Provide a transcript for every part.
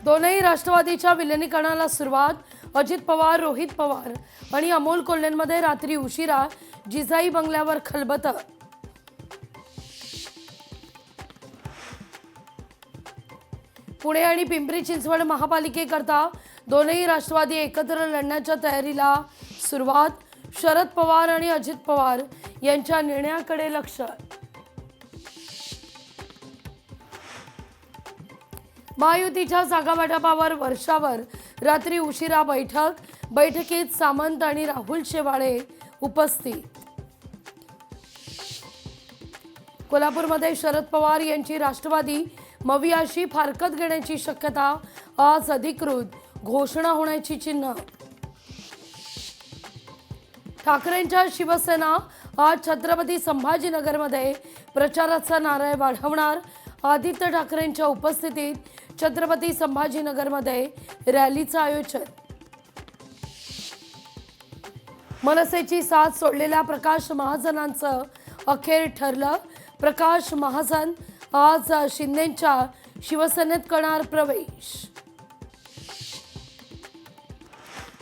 दोनही राष्ट्रवादीच्या विलिनीकरणाला सुरुवात. अजित पवार, रोहित पवार आणि अमोल कोल्हेंमध्ये रात्री उशिरा जिजाई बंगल्यावर खलबत. पुणे आणि पिंपरी चिंचवड महापालिकेकरता दोनही राष्ट्रवादी एकत्र लढण्याच्या तयारीला सुरुवात. शरद पवार आणि अजित पवार यांच्या निर्णयाकडे लक्ष. महायुतीच्या जागावाटपावर वर्षावर रात्री उशिरा बैठक. बैठकीत सामंत आणि राहुल शेवाळे उपस्थित. कोल्हापूरमध्ये शरद पवार यांची राष्ट्रवादी मवियाशी फारकत घेण्याची शक्यता. आज अधिकृत घोषणा होण्याची चिन्ह. ठाकरेंच्या शिवसेना आज छत्रपती संभाजीनगरमध्ये प्रचाराचा नारळ वाढवणार. आदित्य ठाकरेंच्या उपस्थितीत छत्रपती संभाजीनगरमध्ये रॅलीचं आयोजन. मनसेची साथ सोडलेल्या प्रकाश महाजनांचं अखेर ठरलं. प्रकाश महाजन आज शिंदेंच्या शिवसेनेत करणार प्रवेश.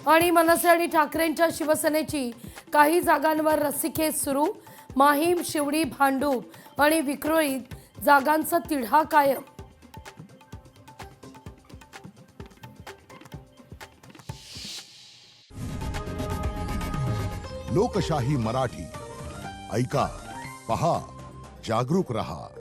आणि मनसे आणि ठाकरेंच्या शिवसेनेची काही जागांवर रस्सीखेच सुरू. माहीम, शिवडी, भांडूप आणि विक्रोळीत जागांचा तिढा कायम. लोकशाही मराठी ऐका, पहा, जागरूक रहा.